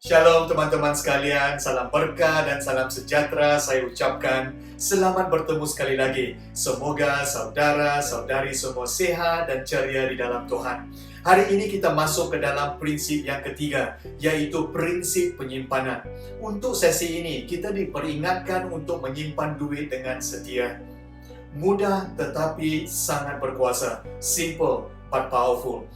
Shalom teman-teman sekalian, salam berkah dan salam sejahtera saya ucapkan. Selamat bertemu sekali lagi. Semoga saudara-saudari semua sehat dan ceria di dalam Tuhan. Hari ini kita masuk ke dalam prinsip yang ketiga, yaitu prinsip penyimpanan. Untuk sesi ini, kita diperingatkan untuk menyimpan duit dengan setia. Mudah tetapi sangat berkuasa. Simple but powerful.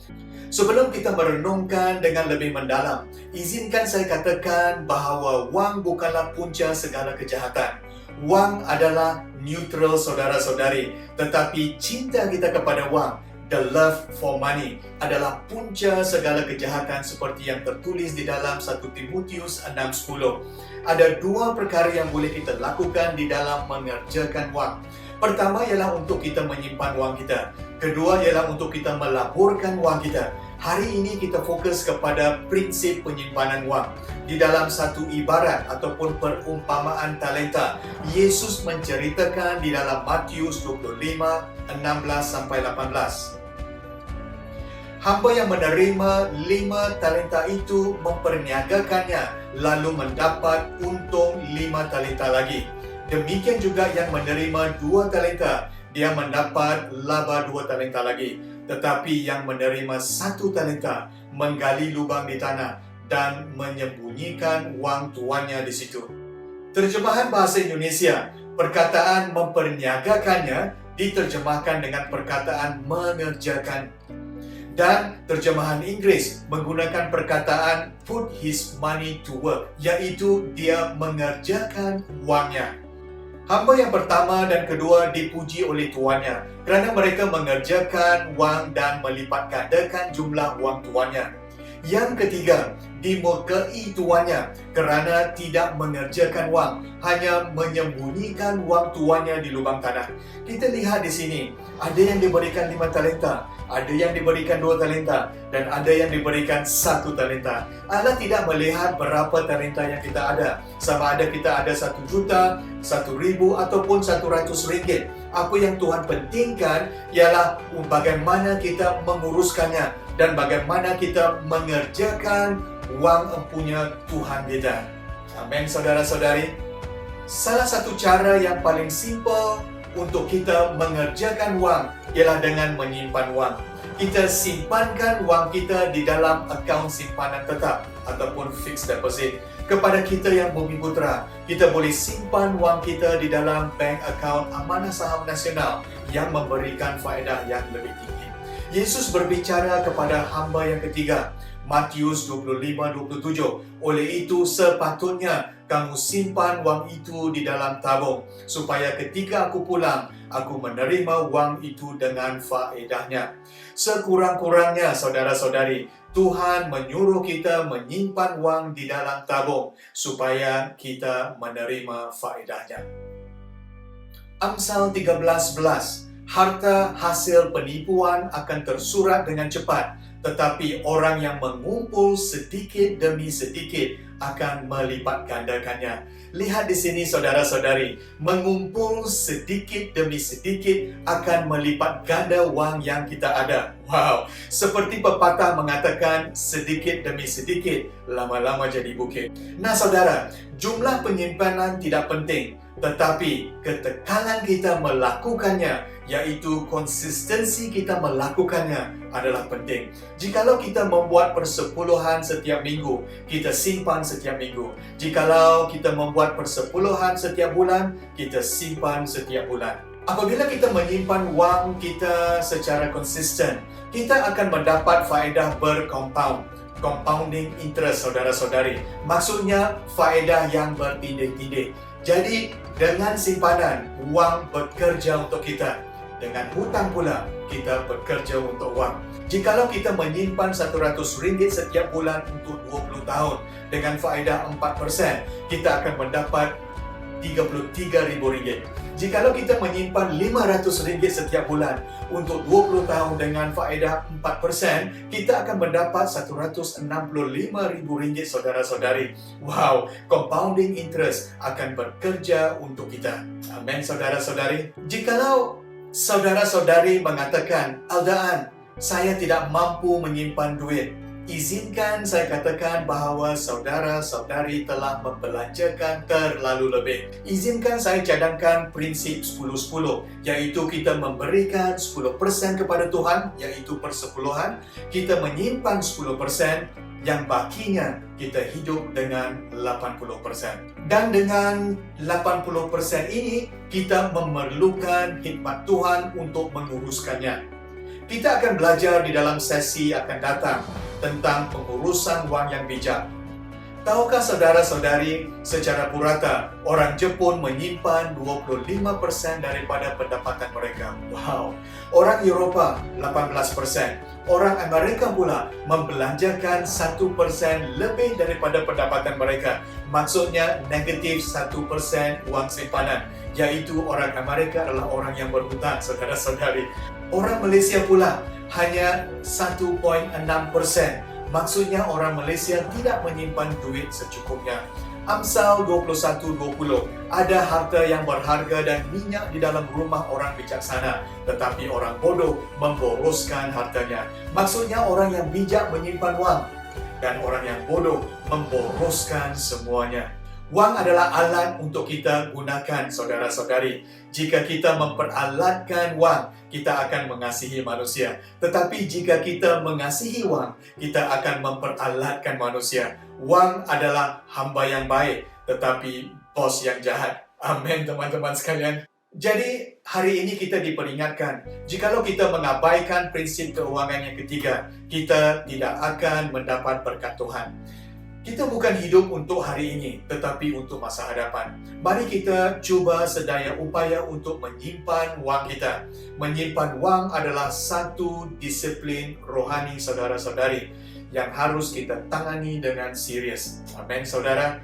Sebelum kita merenungkan dengan lebih mendalam, izinkan saya katakan bahawa wang bukanlah punca segala kejahatan. Wang adalah neutral saudara-saudari, tetapi cinta kita kepada wang, the love for money, adalah punca segala kejahatan seperti yang tertulis di dalam 1 Timotius 6:10. Ada dua perkara yang boleh kita lakukan di dalam mengerjakan wang. Pertama ialah untuk kita menyimpan wang kita. Kedua ialah untuk kita melaburkan wang kita. Hari ini kita fokus kepada prinsip penyimpanan wang. Di dalam satu ibarat ataupun perumpamaan talenta, Yesus menceritakan di dalam Matius 25, 16-18. Hamba yang menerima 5 talenta itu memperniagakannya, lalu mendapat untung 5 talenta lagi. Demikian juga yang menerima 2 talenta, dia mendapat laba 2 talenta lagi. Tetapi yang menerima 1 talenta, menggali lubang di tanah dan menyembunyikan wang tuannya di situ. Terjemahan bahasa Indonesia, perkataan memperniagakannya diterjemahkan dengan perkataan mengerjakan. Dan terjemahan Inggris menggunakan perkataan put his money to work, yaitu dia mengerjakan wangnya. Hamba yang pertama dan kedua dipuji oleh tuannya kerana mereka mengerjakan wang dan melipat gandakan jumlah wang tuannya. Yang ketiga, dimurkai tuannya kerana tidak mengerjakan wang, hanya menyembunyikan wang tuannya di lubang tanah. Kita lihat di sini, ada yang diberikan 5 talenta, ada yang diberikan 2 talenta, dan ada yang diberikan 1 talenta. Allah tidak melihat berapa talenta yang kita ada. Sama ada kita ada 1 juta, 1,000 ataupun 100 ringgit. Apa yang Tuhan pentingkan ialah bagaimana kita menguruskannya dan bagaimana kita mengerjakan wang empunya Tuhan kita. Amin, saudara-saudari. Salah satu cara yang paling simple untuk kita mengerjakan wang ialah dengan menyimpan wang. Kita simpankan wang kita di dalam akaun simpanan tetap ataupun fixed deposit. Kepada kita yang Bumi Putra, kita boleh simpan wang kita di dalam bank account Amanah Saham Nasional yang memberikan faedah yang lebih tinggi. Yesus berbicara kepada hamba yang ketiga, Matius 25:27. Oleh itu sepatutnya kamu simpan wang itu di dalam tabung, supaya ketika aku pulang, aku menerima wang itu dengan faedahnya. Sekurang-kurangnya saudara-saudari, Tuhan menyuruh kita menyimpan wang di dalam tabung, supaya kita menerima faedahnya. Amsal 13:11. Harta hasil penipuan akan tersurat dengan cepat, tetapi orang yang mengumpul sedikit demi sedikit akan melipat gandakannya. Lihat di sini saudara-saudari, mengumpul sedikit demi sedikit akan melipat ganda wang yang kita ada. Wow, seperti pepatah mengatakan sedikit demi sedikit, lama-lama jadi bukit. Nah saudara, jumlah penyimpanan tidak penting, tetapi ketekanan kita melakukannya, yaitu konsistensi kita melakukannya adalah penting. Jikalau kita membuat persepuluhan setiap minggu, kita simpan setiap minggu. Jikalau kita membuat persepuluhan setiap bulan, kita simpan setiap bulan. Apabila kita menyimpan wang kita secara konsisten, kita akan mendapat faedah bercompound. Compounding interest, saudara-saudari. Maksudnya faedah yang bertindih-tindih. Jadi, dengan simpanan, wang bekerja untuk kita. Dengan hutang pula, kita bekerja untuk wang. Jikalau kita menyimpan 100 ringgit setiap bulan untuk 20 tahun dengan faedah 4%, kita akan mendapat 33,000 ringgit. Jikalau kita menyimpan 500 ringgit setiap bulan untuk 20 tahun dengan faedah 4%, kita akan mendapat 165,000 ringgit, saudara-saudari. Wow, compounding interest akan bekerja untuk kita. Amin, saudara-saudari. Jikalau saudara-saudari mengatakan, Aldaan, saya tidak mampu menyimpan duit. Izinkan saya katakan bahawa saudara-saudari telah membelanjakan terlalu lebih. Izinkan saya cadangkan prinsip 10-10, yaitu kita memberikan 10% kepada Tuhan, yaitu persepuluhan, kita menyimpan 10%, yang bakinya kita hidup dengan 80%. Dan dengan 80% ini, kita memerlukan hikmat Tuhan untuk menguruskannya. Kita akan belajar di dalam sesi akan datang tentang pengurusan wang yang bijak. Tahukah saudara-saudari, secara purata, orang Jepun menyimpan 25% daripada pendapatan mereka. Wow! Orang Eropah 18%. Orang Amerika pula membelanjakan 1% lebih daripada pendapatan mereka. Maksudnya negatif 1% uang simpanan. Yaitu orang Amerika adalah orang yang berhutang, saudara-saudari. Orang Malaysia pula hanya 1.6%. Maksudnya orang Malaysia tidak menyimpan duit secukupnya. Amsal 21:20. Ada harta yang berharga dan minyak di dalam rumah orang bijaksana, tetapi orang bodoh memboroskan hartanya. Maksudnya orang yang bijak menyimpan wang dan orang yang bodoh memboroskan semuanya. Wang adalah alat untuk kita gunakan, saudara-saudari. Jika kita memperalatkan wang, kita akan mengasihi manusia. Tetapi jika kita mengasihi wang, kita akan memperalatkan manusia. Wang adalah hamba yang baik, tetapi bos yang jahat. Amin, teman-teman sekalian. Jadi, hari ini kita diperingatkan, jikalau kita mengabaikan prinsip keuangan yang ketiga, kita tidak akan mendapat berkat Tuhan. Kita bukan hidup untuk hari ini, tetapi untuk masa hadapan. Mari kita cuba sedaya upaya untuk menyimpan wang kita. Menyimpan wang adalah satu disiplin rohani, saudara-saudari, yang harus kita tangani dengan serius. Amin, saudara.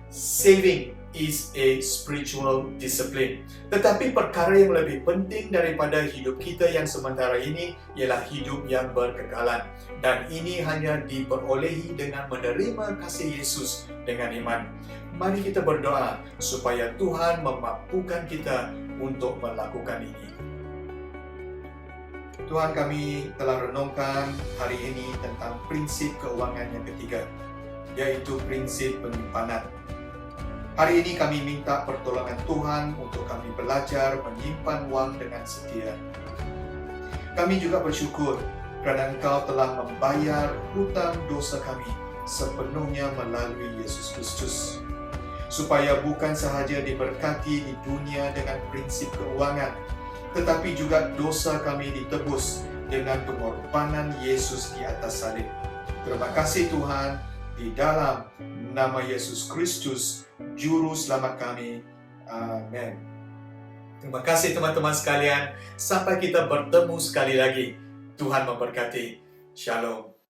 Saving is a spiritual discipline. Tetapi perkara yang lebih penting daripada hidup kita yang sementara ini ialah hidup yang berkekalan. Dan ini hanya diperolehi dengan menerima kasih Yesus dengan iman. Mari kita berdoa supaya Tuhan memampukan kita untuk melakukan ini. Tuhan, kami telah renungkan hari ini tentang prinsip keuangan yang ketiga, yaitu prinsip penyimpanan. Hari ini kami minta pertolongan Tuhan untuk kami belajar menyimpan wang dengan setia. Kami juga bersyukur kerana Engkau telah membayar hutang dosa kami sepenuhnya melalui Yesus Kristus, supaya bukan sahaja diberkati di dunia dengan prinsip keuangan, tetapi juga dosa kami ditebus dengan pengorbanan Yesus di atas salib. Terima kasih Tuhan, di dalam nama Yesus Kristus, Juru Selamat kami. Amin. Terima kasih teman-teman sekalian. Sampai kita bertemu sekali lagi. Tuhan memberkati. Shalom.